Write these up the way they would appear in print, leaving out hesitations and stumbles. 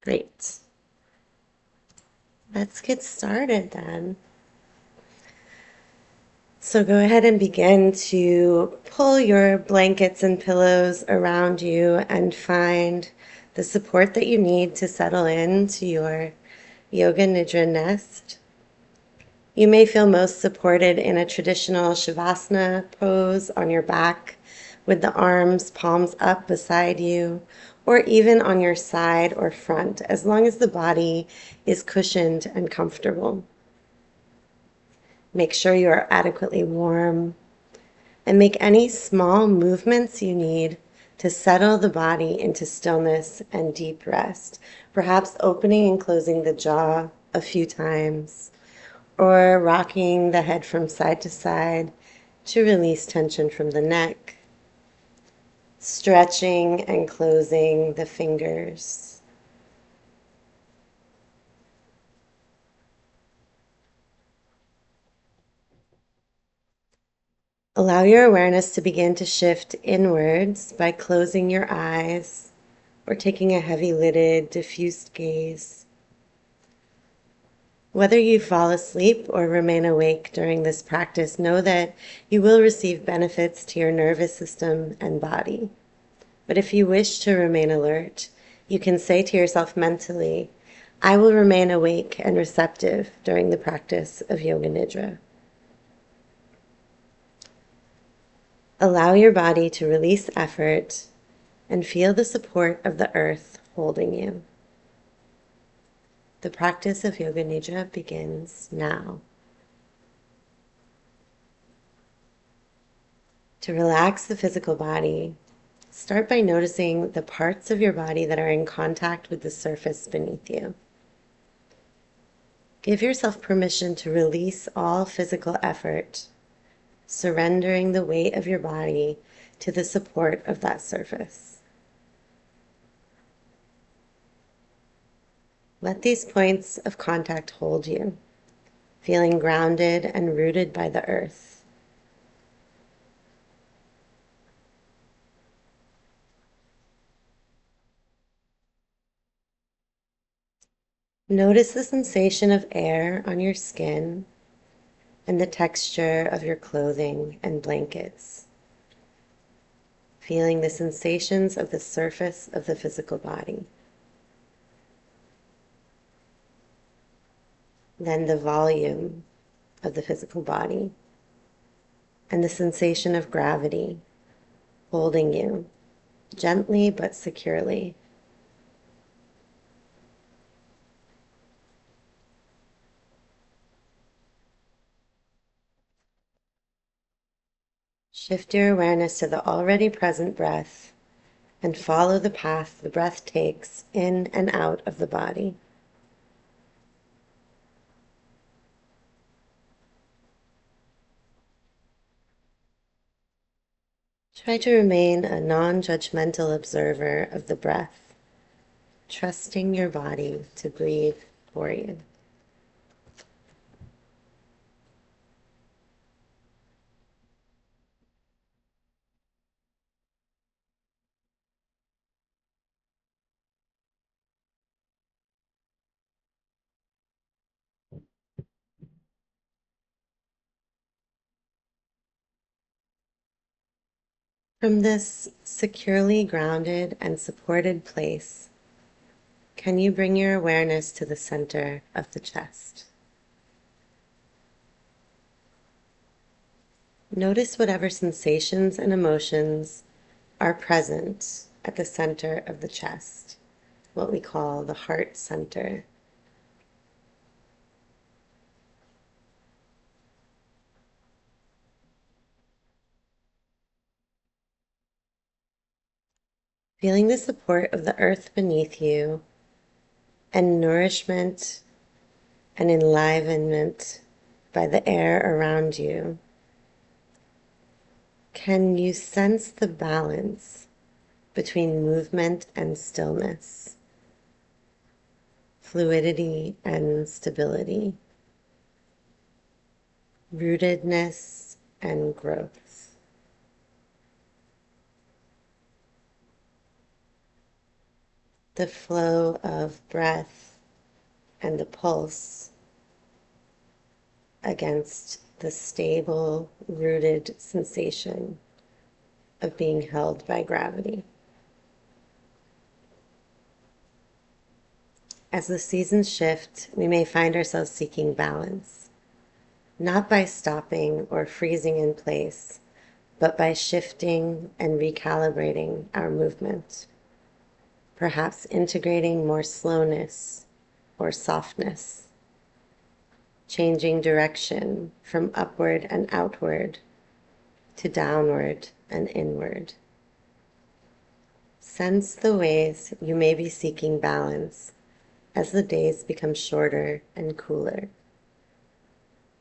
Great. Let's get started then. So go ahead and begin to pull your blankets and pillows around you and find the support that you need to settle into your Yoga Nidra nest. You may feel most supported in a traditional Shavasana pose on your back with the arms palms up beside you, or even on your side or front, as long as the body is cushioned and comfortable. Make sure you are adequately warm and make any small movements you need to settle the body into stillness and deep rest, perhaps opening and closing the jaw a few times, or rocking the head from side to side to release tension from the neck, stretching and closing the fingers. Allow your awareness to begin to shift inwards by closing your eyes or taking a heavy lidded, diffused gaze. Whether you fall asleep or remain awake during this practice, know that you will receive benefits to your nervous system and body. But if you wish to remain alert, you can say to yourself mentally, I will remain awake and receptive during the practice of Yoga Nidra. Allow your body to release effort and feel the support of the earth holding you. The practice of Yoga Nidra begins now. To relax the physical body, start by noticing the parts of your body that are in contact with the surface beneath you. Give yourself permission to release all physical effort, surrendering the weight of your body to the support of that surface. Let these points of contact hold you, feeling grounded and rooted by the earth. Notice the sensation of air on your skin and the texture of your clothing and blankets, feeling the sensations of the surface of the physical body. Then the volume of the physical body and the sensation of gravity holding you gently but securely. Shift your awareness to the already present breath and follow the path the breath takes in and out of the body. Try to remain a non-judgmental observer of the breath, trusting your body to breathe for you. From this securely grounded and supported place, can you bring your awareness to the center of the chest? Notice whatever sensations and emotions are present at the center of the chest, what we call the heart center. Feeling the support of the earth beneath you and nourishment and enlivenment by the air around you, can you sense the balance between movement and stillness, fluidity and stability, rootedness and growth? the flow of breath and the pulse against the stable, rooted sensation of being held by gravity. As the seasons shift, we may find ourselves seeking balance, not by stopping or freezing in place, but by shifting and recalibrating our movement, perhaps integrating more slowness or softness, changing direction from upward and outward to downward and inward. Sense the ways you may be seeking balance as the days become shorter and cooler.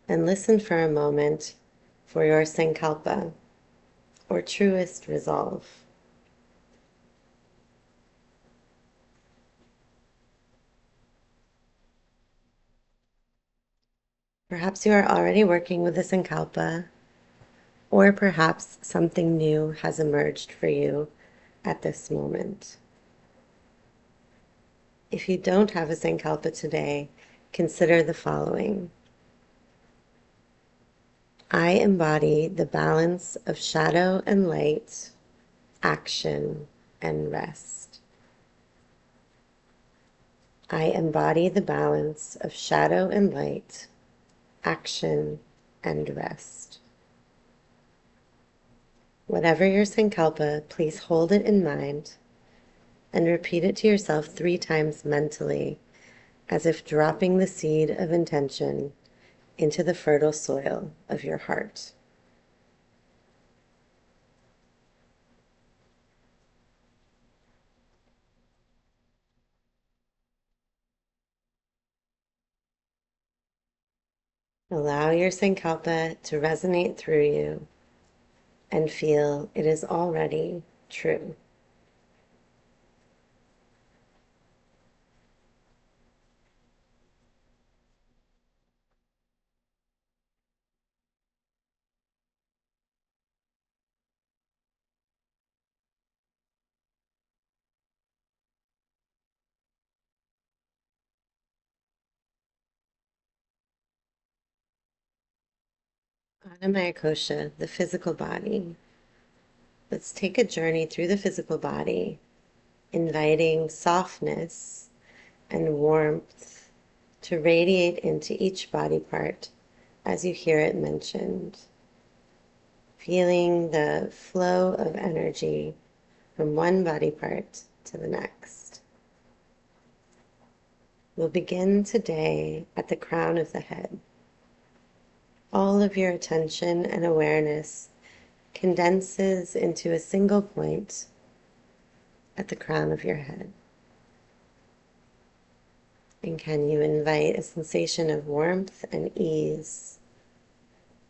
And listen for a moment for your sankalpa, or truest resolve. Perhaps you are already working with a sankalpa, or perhaps something new has emerged for you at this moment. If you don't have a sankalpa today, consider the following. I embody the balance of shadow and light, action and rest. I embody the balance of shadow and light, action and rest. Whatever your sankalpa, please hold it in mind and repeat it to yourself 3 times mentally, as if dropping the seed of intention into the fertile soil of your heart. Allow your sankalpa to resonate through you and feel it is already true. Anamaya Kosha, the physical body. Let's take a journey through the physical body, inviting softness and warmth to radiate into each body part as you hear it mentioned. Feeling the flow of energy from one body part to the next. We'll begin today at the crown of the head. All of your attention and awareness condenses into a single point at the crown of your head. And can you invite a sensation of warmth and ease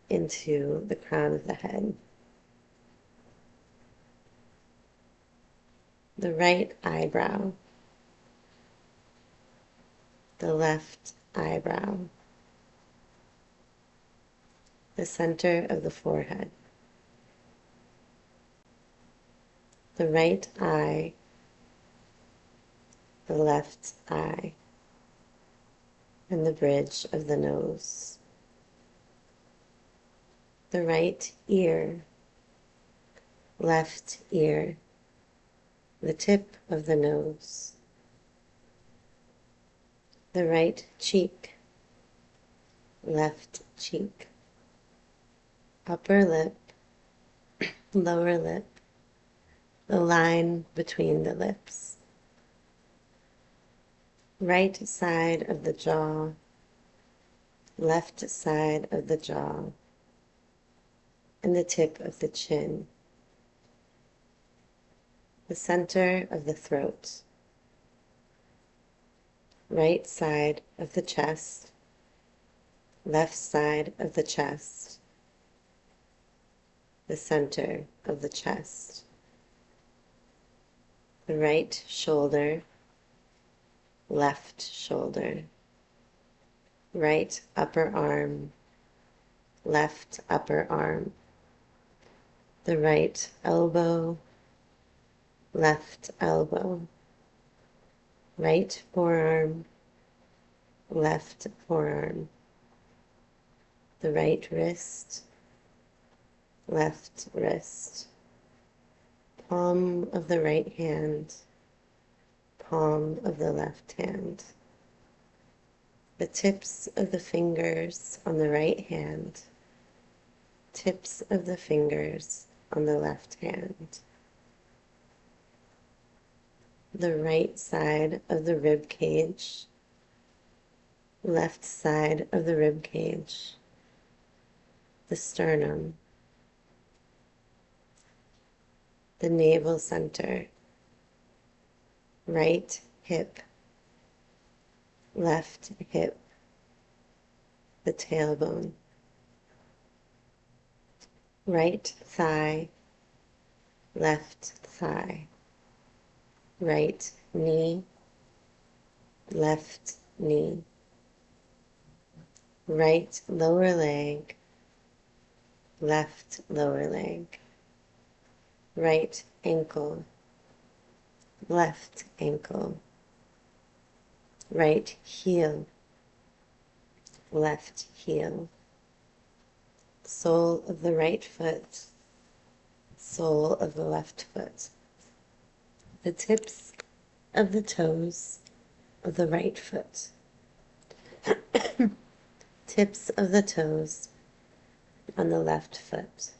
into the crown of the head? The right eyebrow, the left eyebrow, the center of the forehead, the right eye, the left eye, and the bridge of the nose, the right ear, left ear, the tip of the nose, the right cheek, left cheek, upper lip, lower lip, the line between the lips, right side of the jaw, left side of the jaw, and the tip of the chin, the center of the throat, right side of the chest, left side of the chest, the center of the chest, the right shoulder, left shoulder, right upper arm, left upper arm, the right elbow, left elbow, right forearm, left forearm, the right wrist, left wrist, palm of the right hand, palm of the left hand, the tips of the fingers on the right hand, tips of the fingers on the left hand, the right side of the rib cage, left side of the rib cage, the sternum, the navel center, right hip, left hip, the tailbone, right thigh, left thigh, right knee, left knee, right lower leg, left lower leg, right ankle, left ankle, right heel, left heel, sole of the right foot, sole of the left foot, the tips of the toes of the right foot, tips of the toes on the left foot.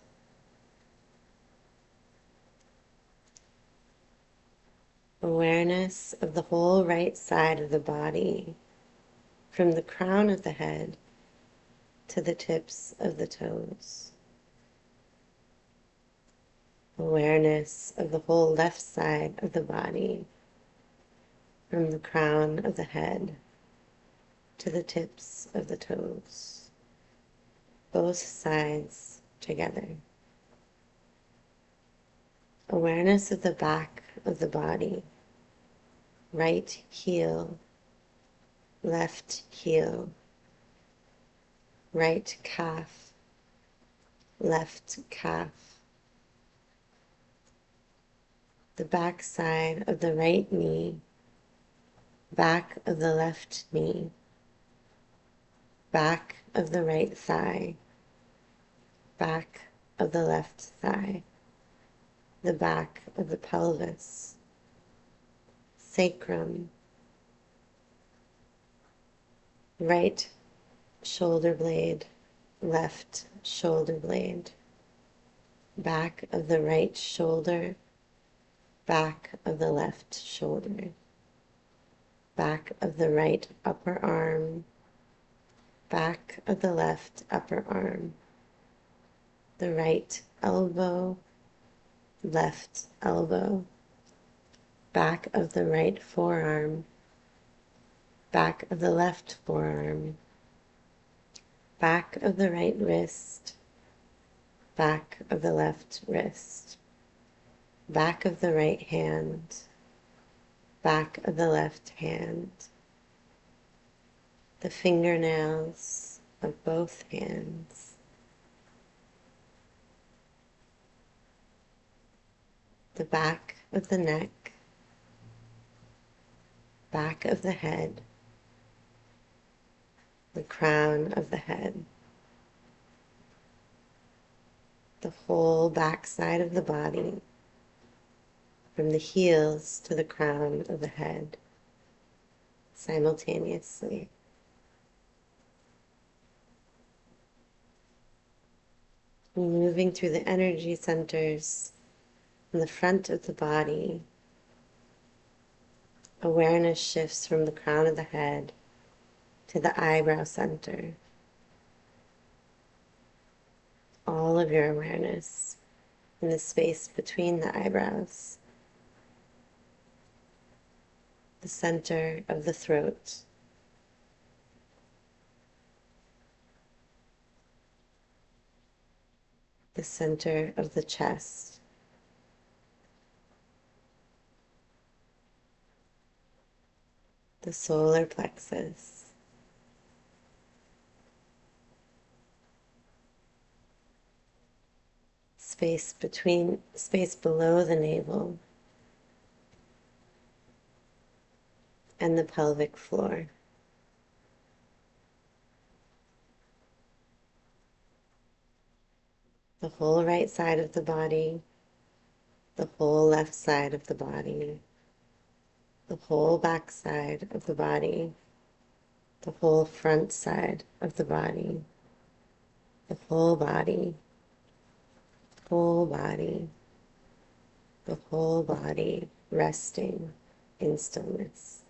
Awareness of the whole right side of the body, from the crown of the head to the tips of the toes. Awareness of the whole left side of the body, from the crown of the head to the tips of the toes. Both sides together. Awareness of the back of the body, right heel, left heel, right calf, left calf, the back side of the right knee, back of the left knee, back of the right thigh, back of the left thigh, the back of the pelvis, sacrum, right shoulder blade, left shoulder blade, back of the right shoulder, back of the left shoulder, back of the right upper arm, back of the left upper arm, the right elbow, left elbow, back of the right forearm, back of the left forearm, back of the right wrist, back of the left wrist, back of the right hand, back of the left hand, the fingernails of both hands, the back of the neck, back of the head, the crown of the head, the whole back side of the body, from the heels to the crown of the head, simultaneously. Moving through the energy centers in the front of the body, awareness shifts from the crown of the head to the eyebrow center. All of your awareness in the space between the eyebrows, the center of the throat, the center of the chest, the solar plexus, space below the navel, and the pelvic floor. The whole right side of the body, the whole left side of the body, the whole back side of the body, the whole front side of the body, the whole body, the whole body resting in stillness.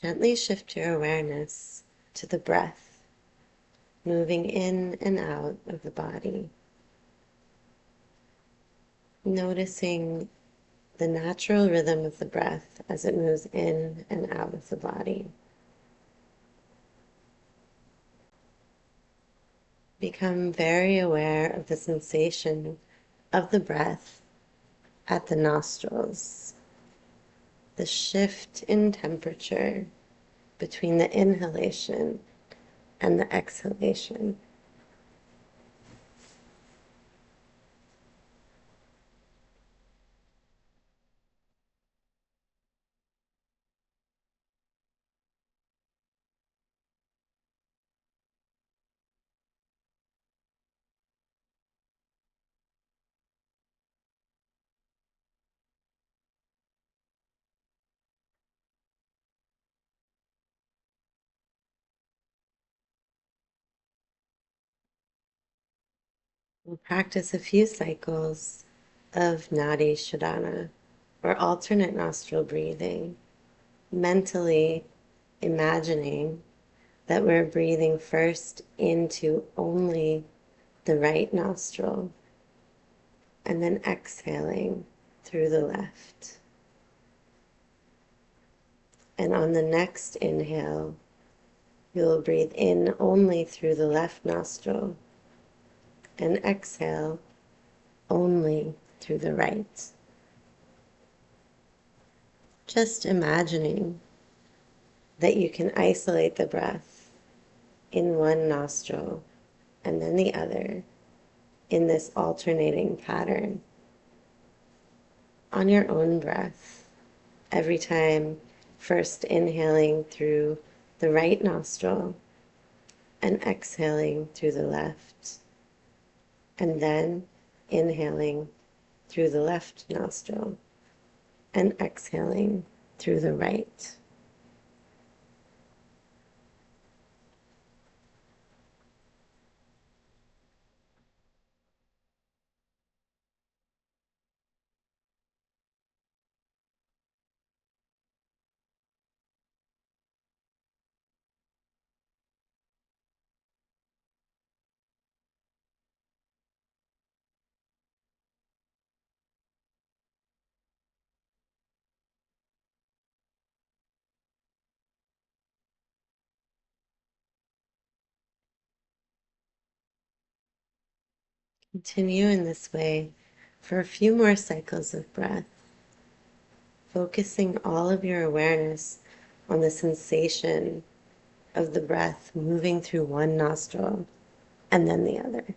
Gently shift your awareness to the breath, moving in and out of the body, noticing the natural rhythm of the breath as it moves in and out of the body. Become very aware of the sensation of the breath at the nostrils, the shift in temperature between the inhalation and the exhalation. We'll practice a few cycles of Nadi Shodhana, or alternate nostril breathing, mentally imagining that we're breathing first into only the right nostril and then exhaling through the left. And on the next inhale, you'll breathe in only through the left nostril and exhale only through the right. Just imagining that you can isolate the breath in one nostril and then the other in this alternating pattern on your own breath. Every time, first inhaling through the right nostril and exhaling through the left, and then inhaling through the left nostril and exhaling through the right. Continue in this way for a few more cycles of breath, focusing all of your awareness on the sensation of the breath moving through one nostril and then the other.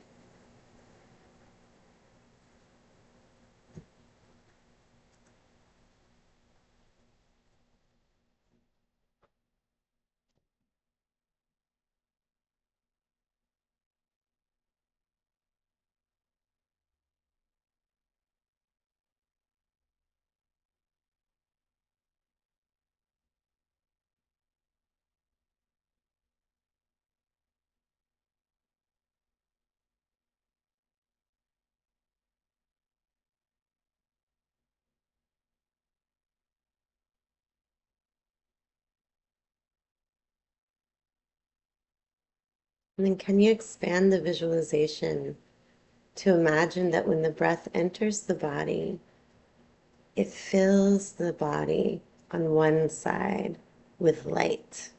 And then can you expand the visualization to imagine that when the breath enters the body, it fills the body on one side with light.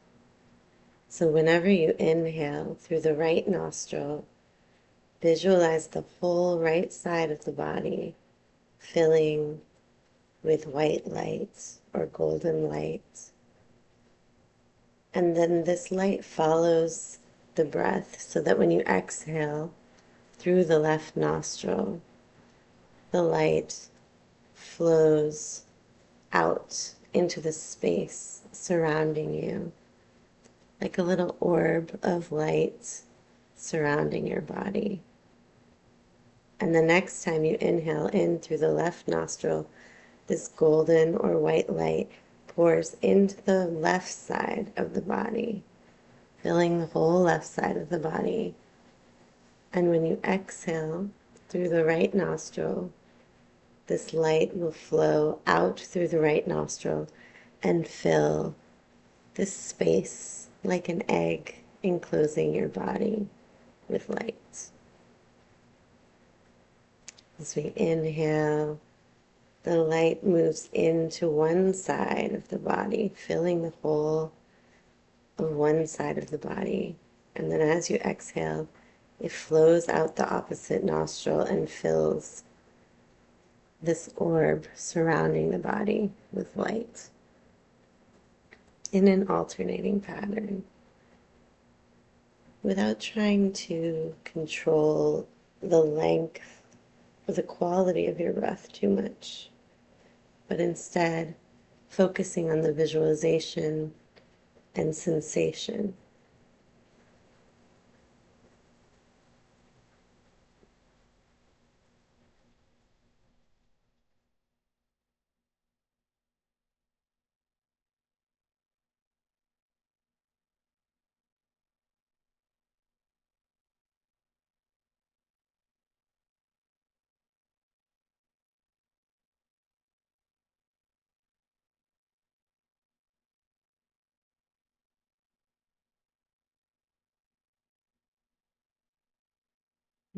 So whenever you inhale through the right nostril, visualize the whole right side of the body filling with white light or golden light. And then this light follows the breath so that when you exhale through the left nostril, the light flows out into the space surrounding you, like a little orb of light surrounding your body. And the next time you inhale in through the left nostril, this golden or white light pours into the left side of the body, filling the whole left side of the body. And when you exhale through the right nostril, this light will flow out through the right nostril and fill this space like an egg enclosing your body with light. As we inhale, the light moves into one side of the body, filling the whole of one side of the body. And then as you exhale, it flows out the opposite nostril and fills this orb surrounding the body with light in an alternating pattern without trying to control the length or the quality of your breath too much, but instead focusing on the visualization and sensation.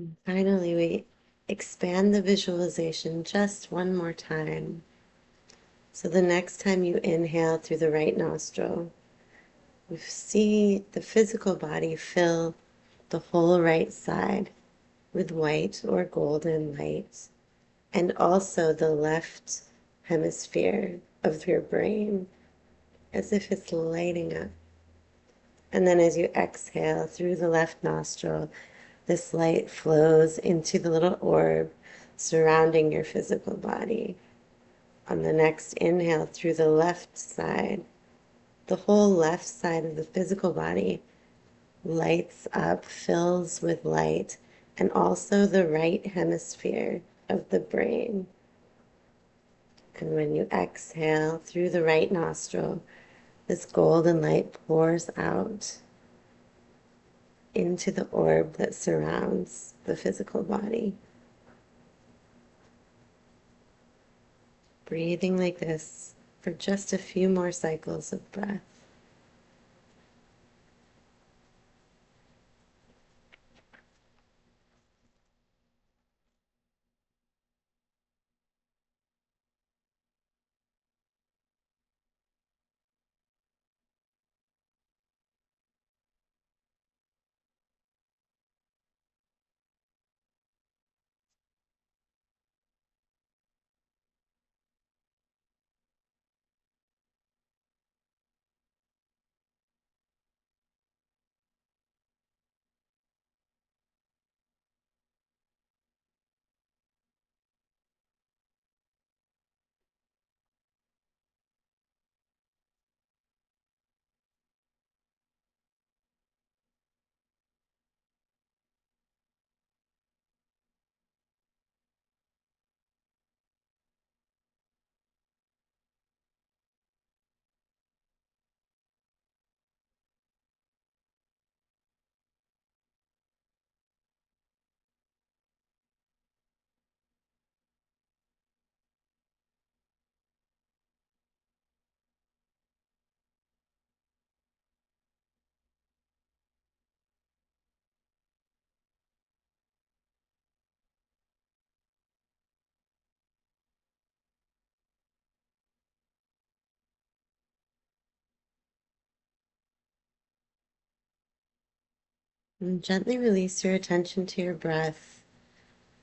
And finally, we expand the visualization just one more time. So the next time you inhale through the right nostril, you see the physical body fill the whole right side with white or golden light, and also the left hemisphere of your brain as if it's lighting up. And then as you exhale through the left nostril, this light flows into the little orb surrounding your physical body. On the next inhale through the left side, the whole left side of the physical body lights up, fills with light, and also the right hemisphere of the brain. And when you exhale through the right nostril, this golden light pours out into the orb that surrounds the physical body. Breathing like this for just a few more cycles of breath. And gently release your attention to your breath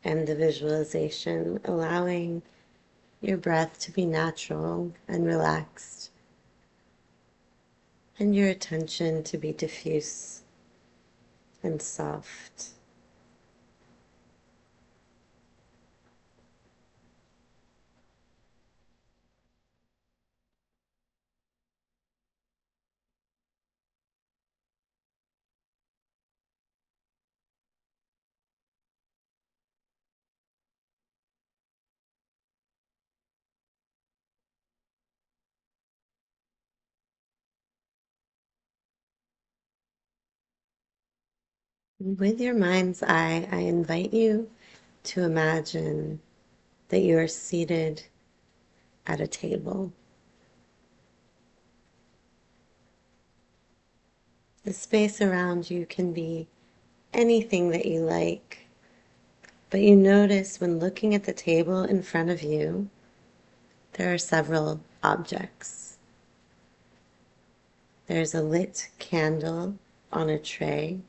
and the visualization, allowing your breath to be natural and relaxed, and your attention to be diffuse and soft. With your mind's eye, I invite you to imagine that you are seated at a table. The space around you can be anything that you like, but you notice when looking at the table in front of you, there are several objects. There's a lit candle on a tray,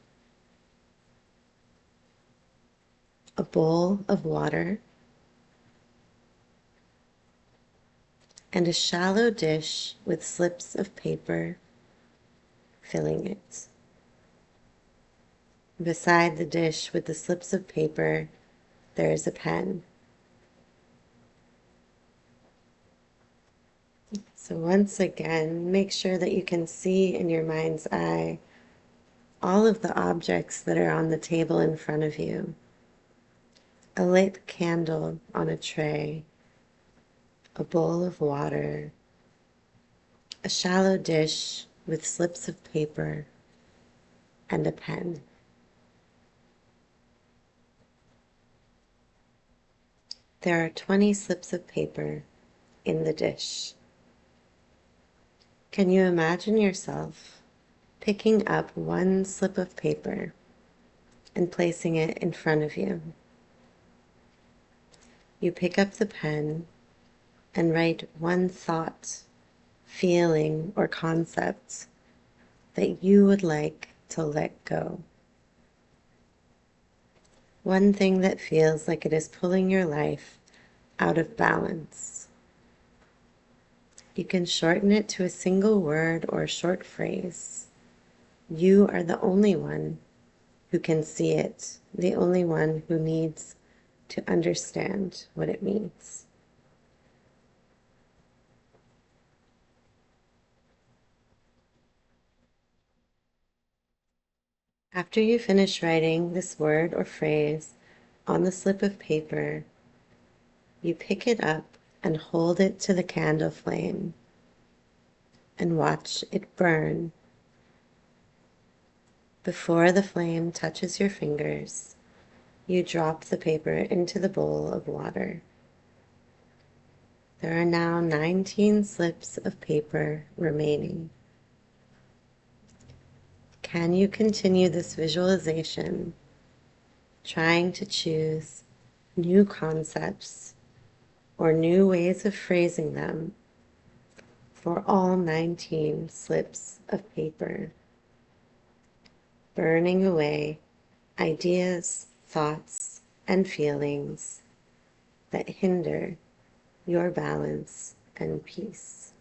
a bowl of water, and a shallow dish with slips of paper filling it. Beside the dish with the slips of paper, there is a pen. So once again, make sure that you can see in your mind's eye all of the objects that are on the table in front of you. A lit candle on a tray, a bowl of water, a shallow dish with slips of paper, and a pen. There are 20 slips of paper in the dish. Can you imagine yourself picking up one slip of paper and placing it in front of you? You pick up the pen and write one thought, feeling, or concept that you would like to let go. One thing that feels like it is pulling your life out of balance. You can shorten it to a single word or a short phrase. You are the only one who can see it, the only one who needs to understand what it means. After you finish writing this word or phrase on the slip of paper, you pick it up and hold it to the candle flame and watch it burn. Before the flame touches your fingers, you drop the paper into the bowl of water. There are now 19 slips of paper remaining. Can you continue this visualization, trying to choose new concepts or new ways of phrasing them for all 19 slips of paper, burning away ideas, thoughts, and feelings that hinder your balance and peace?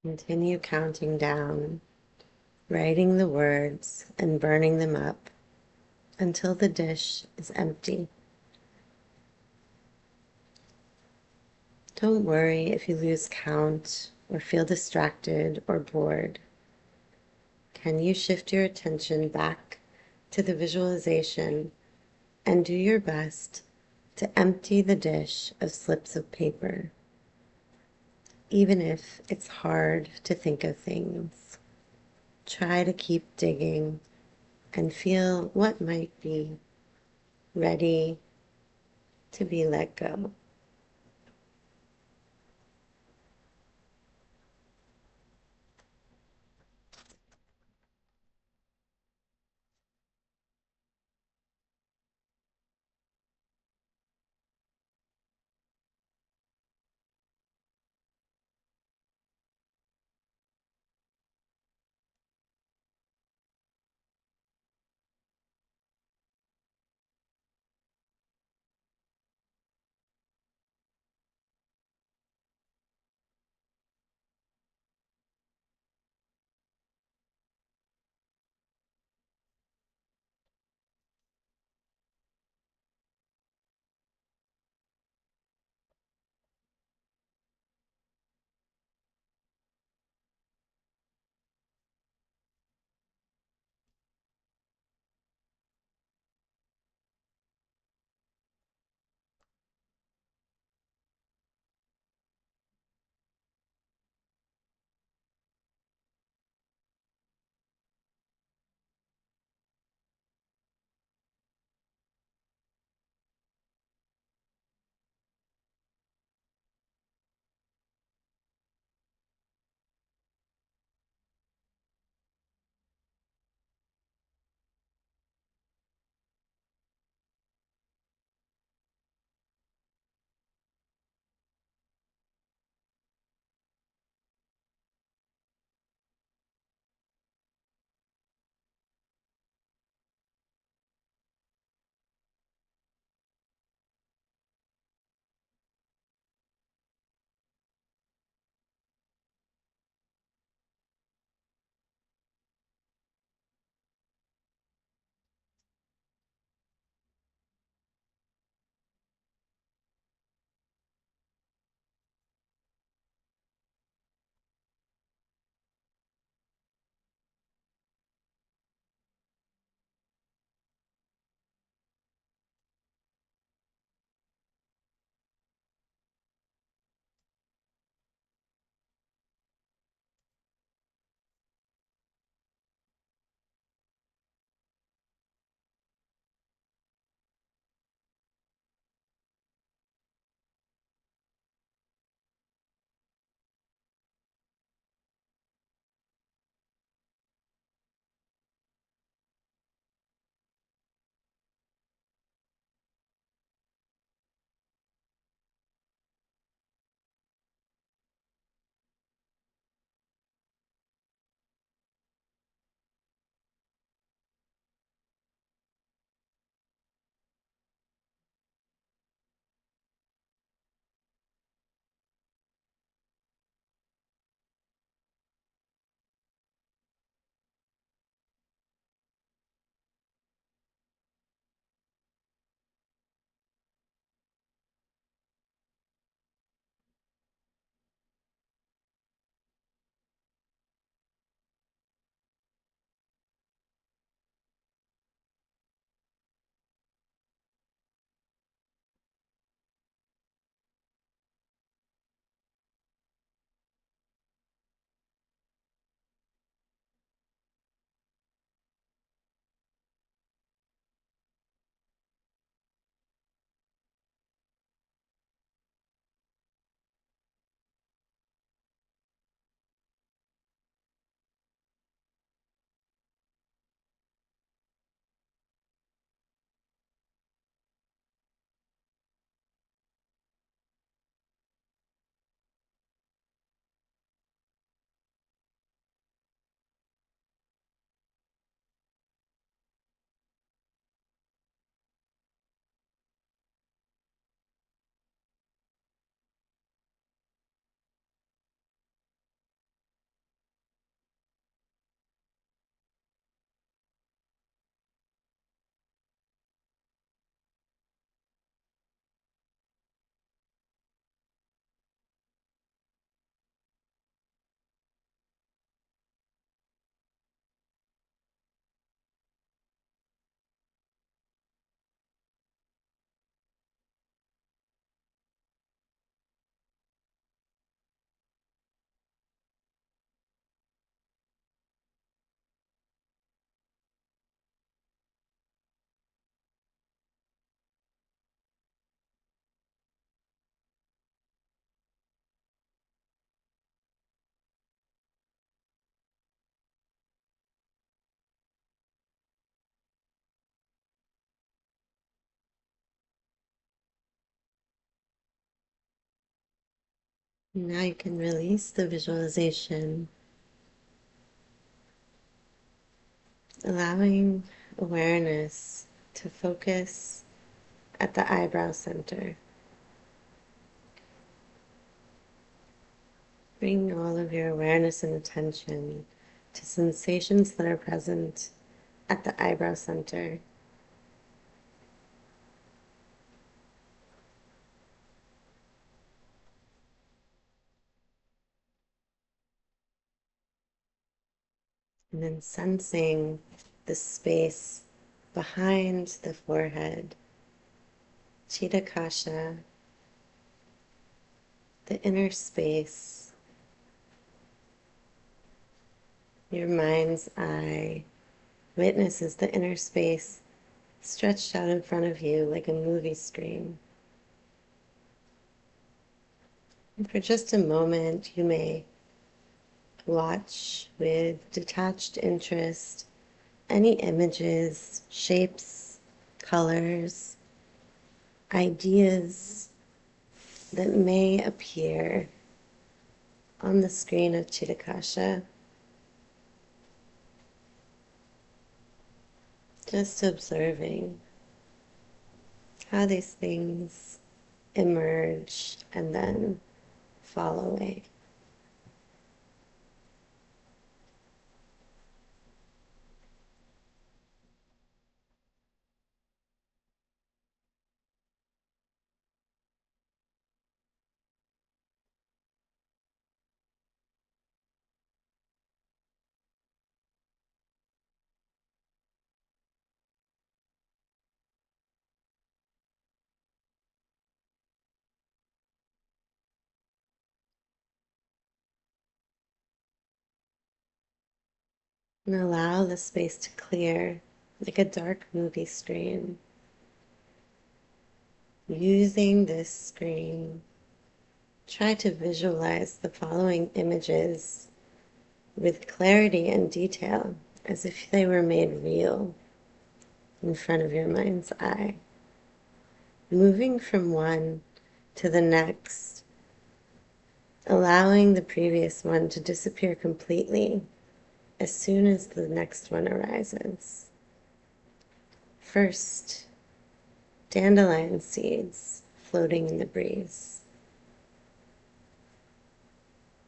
Continue counting down, writing the words and burning them up until the dish is empty. Don't worry if you lose count or feel distracted or bored. Can you shift your attention back to the visualization and do your best to empty the dish of slips of paper, even if it's hard to think of things. Try to keep digging and feel what might be ready to be let go. Now you can release the visualization, allowing awareness to focus at the eyebrow center. Bring all of your awareness and attention to sensations that are present at the eyebrow center. And then sensing the space behind the forehead, Chitta Kasha, the inner space, your mind's eye witnesses the inner space stretched out in front of you like a movie screen. And for just a moment, you may watch with detached interest any images, shapes, colors, ideas that may appear on the screen of Chitakasha. Just observing how these things emerge and then fall away. And allow the space to clear like a dark movie screen. Using this screen, try to visualize the following images with clarity and detail as if they were made real in front of your mind's eye. Moving from one to the next, allowing the previous one to disappear completely as soon as the next one arises. First, dandelion seeds floating in the breeze.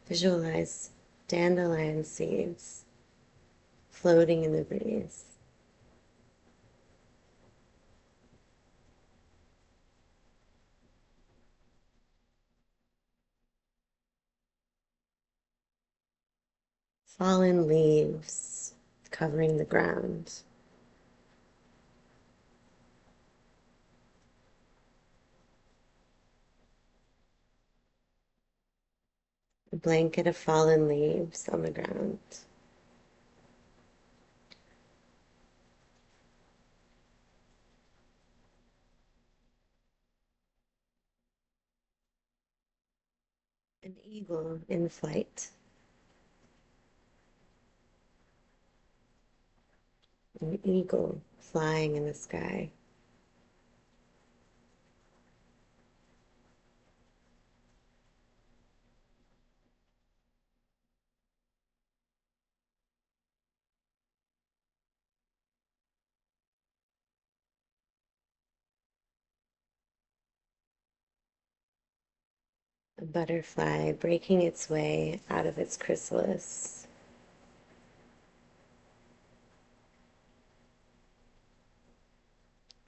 Visualize dandelion seeds floating in the breeze. Fallen leaves covering the ground. A blanket of fallen leaves on the ground. An eagle in flight. An eagle flying in the sky. A butterfly breaking its way out of its chrysalis.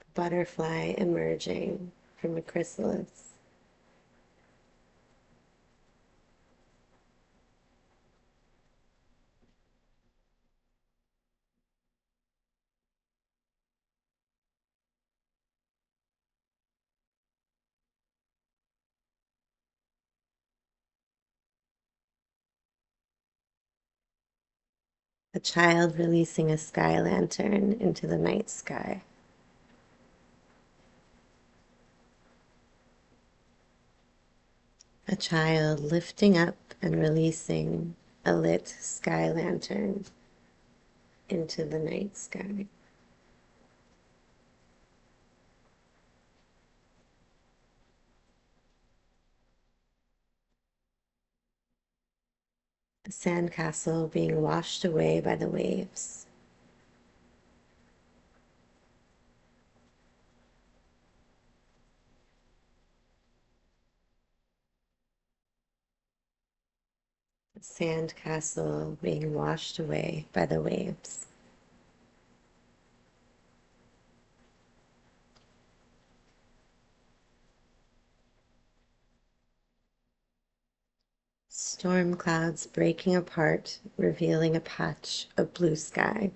A butterfly emerging from a chrysalis. A child releasing a sky lantern into the night sky. A child lifting up and releasing a lit sky lantern into the night sky. A sandcastle being washed away by the waves. A sandcastle being washed away by the waves. Storm clouds breaking apart, revealing a patch of blue sky.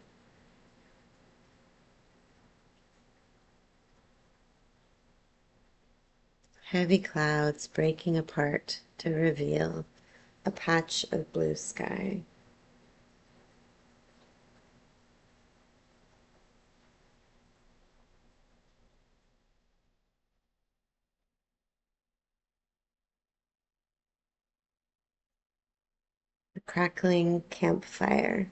Heavy clouds breaking apart to reveal a patch of blue sky. A crackling campfire.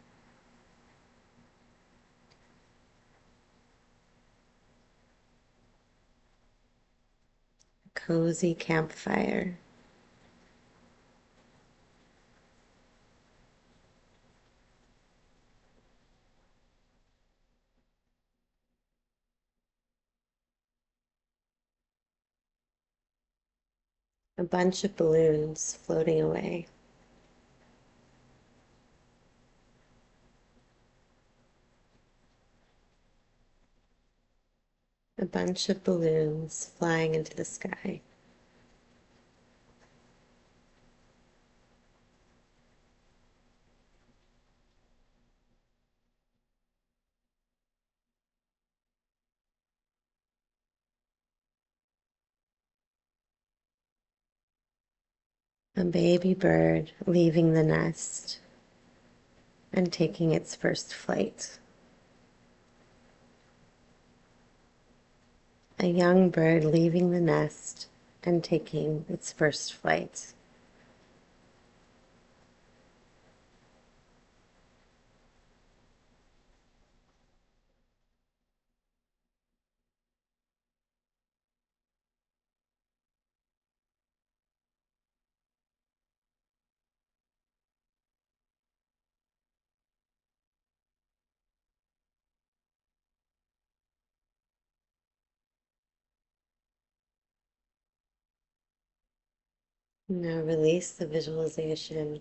A cozy campfire. A bunch of balloons floating away. A bunch of balloons flying into the sky. A baby bird leaving the nest and taking its first flight. A young bird leaving the nest and taking its first flight. Now release the visualization.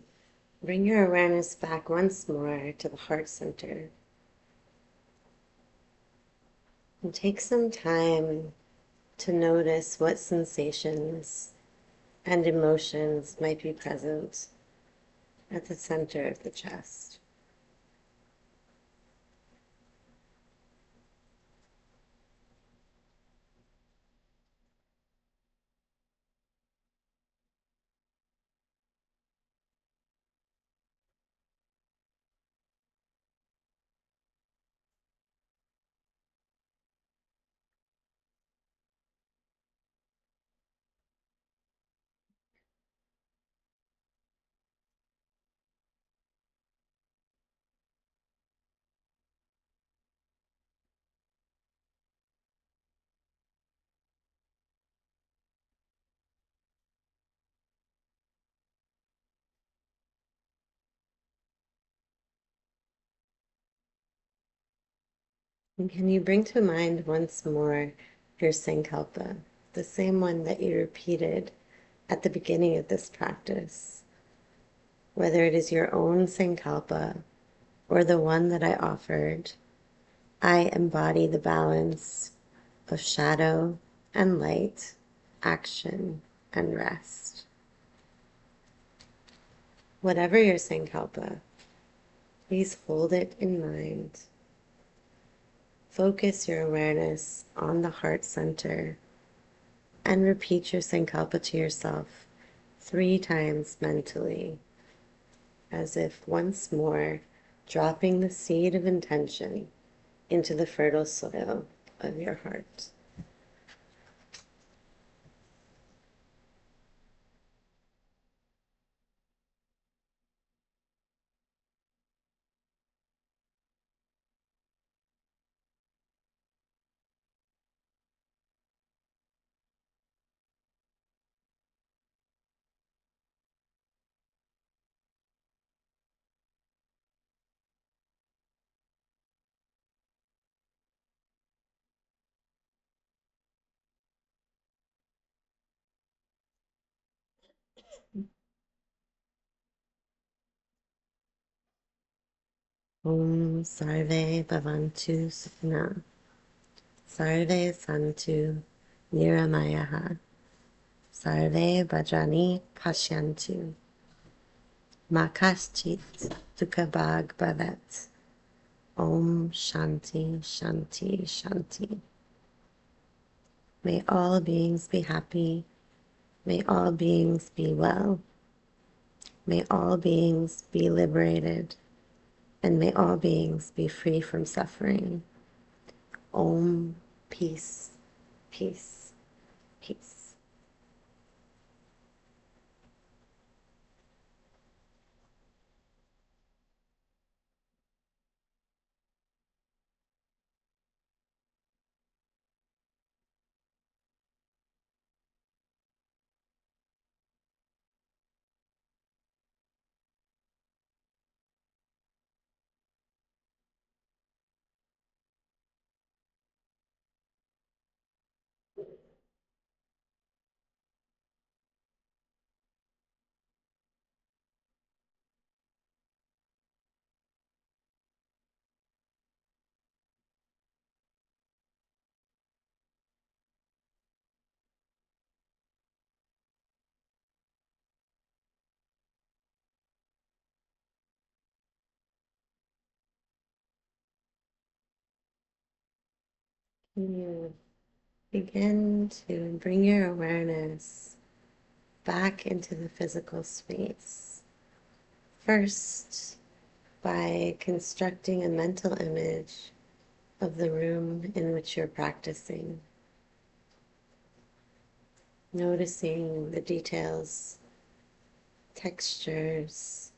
Bring your awareness back once more to the heart center. And take some time to notice what sensations and emotions might be present at the center of the chest. And can you bring to mind once more your Sankalpa, the same one that you repeated at the beginning of this practice, whether it is your own Sankalpa or the one that I offered. I embody the balance of shadow and light, action and rest. Whatever your Sankalpa, please hold it in mind. Focus your awareness on the heart center and repeat your Sankalpa to yourself 3 times mentally, as if once more dropping the seed of intention into the fertile soil of your heart. Om Sarve Bhavantu Sukhina. Sarve Santu Niramayaha. Sarve Bhadrani Pashyantu. Makaschit Dukhabhag Bhavat. Om Shanti Shanti Shanti. May all beings be happy. May all beings be well. May all beings be liberated. And may all beings be free from suffering. Om, peace, peace, peace. You begin to bring your awareness back into the physical space. First, by constructing a mental image of the room in which you're practicing, noticing the details, textures,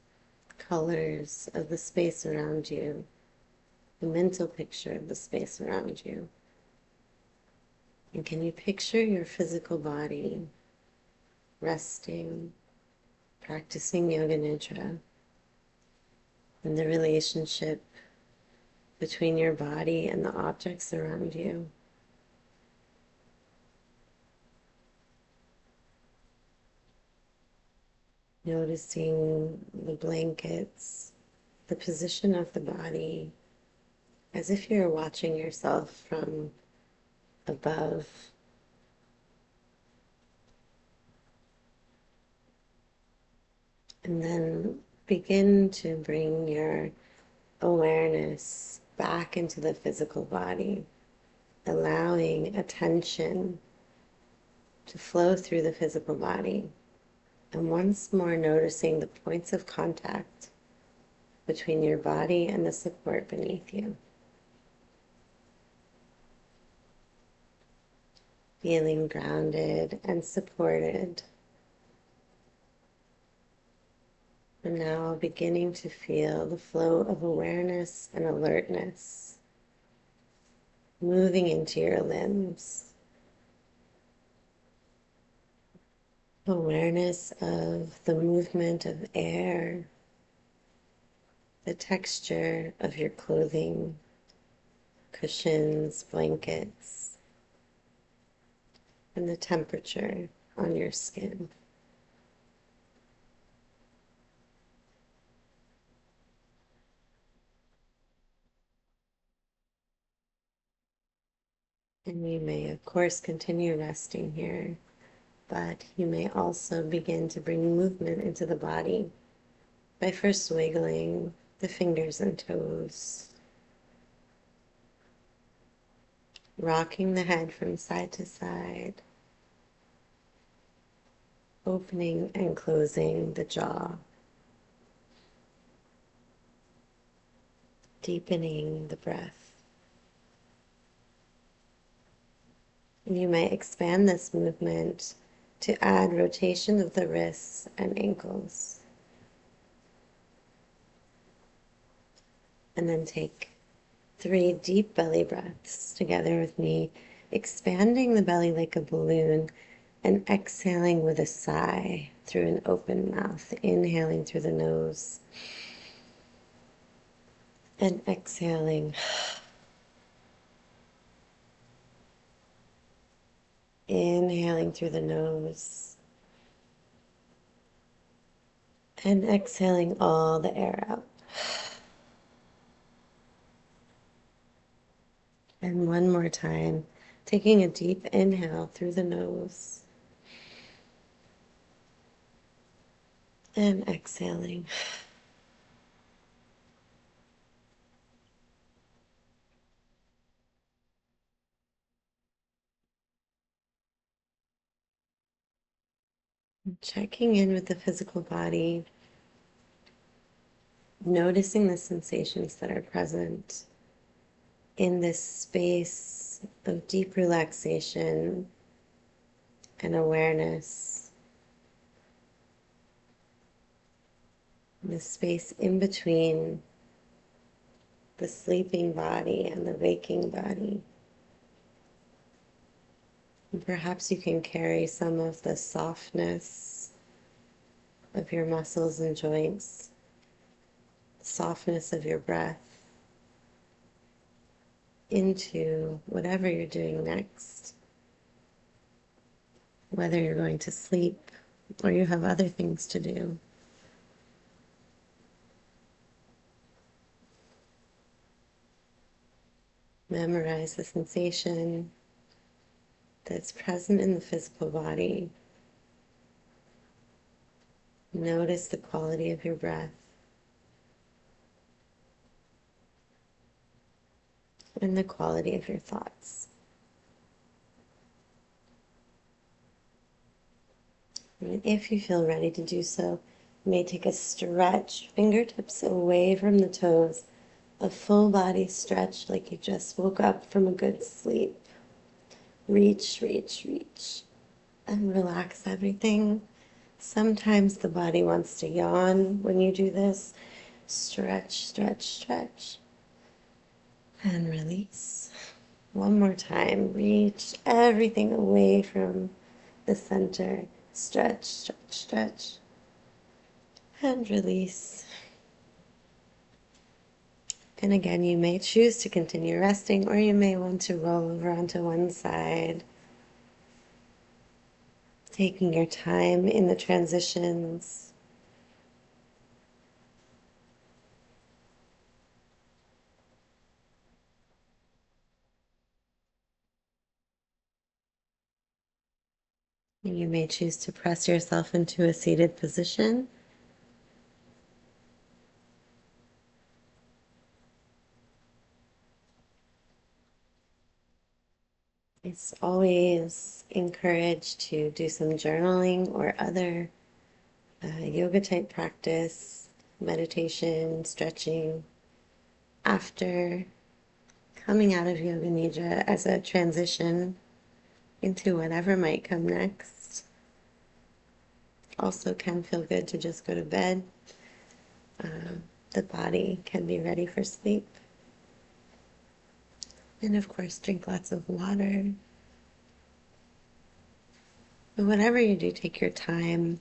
colors of the space around you, the mental picture of the space around you. And can you picture your physical body resting, practicing Yoga Nidra, and the relationship between your body and the objects around you? Noticing the blankets, the position of the body, as if you're watching yourself from above. And then begin to bring your awareness back into the physical body, allowing attention to flow through the physical body. And once more noticing the points of contact between your body and the support beneath you. Feeling grounded and supported. And now beginning to feel the flow of awareness and alertness moving into your limbs. Awareness of the movement of air, the texture of your clothing, cushions, blankets, and the temperature on your skin. And you may, of course, continue resting here, but you may also begin to bring movement into the body by first wiggling the fingers and toes, rocking the head from side to side, opening and closing the jaw, deepening the breath. And you may expand this movement to add rotation of the wrists and ankles. And then take 3 deep belly breaths together with me, expanding the belly like a balloon and exhaling with a sigh through an open mouth, inhaling through the nose and exhaling. Inhaling through the nose and exhaling all the air out. And one more time, taking a deep inhale through the nose and exhaling. Checking in with the physical body, noticing the sensations that are present in this space of deep relaxation and awareness, the space in between the sleeping body and the waking body. And perhaps you can carry some of the softness of your muscles and joints, softness of your breath into whatever you're doing next, whether you're going to sleep or you have other things to do. Memorize the sensation that's present in the physical body. Notice the quality of your breath and the quality of your thoughts. And if you feel ready to do so, you may take a stretch, fingertips away from the toes, a full body stretch like you just woke up from a good sleep. Reach, reach, reach, and relax everything. Sometimes the body wants to yawn when you do this. Stretch, stretch, stretch, and release. One more time. Reach everything away from the center. Stretch, stretch, stretch, and release. And again, you may choose to continue resting, or you may want to roll over onto one side, taking your time in the transitions. You may choose to press yourself into a seated position. It's always encouraged to do some journaling or other yoga type practice, meditation, stretching after coming out of Yoga Nidra as a transition into whatever might come next. Also can feel good to just go to bed. The body can be ready for sleep. And of course, drink lots of water. But whatever you do, take your time.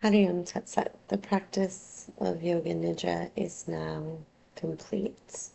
Hariyam Tat Sat. The practice of Yoga Nidra is now complete.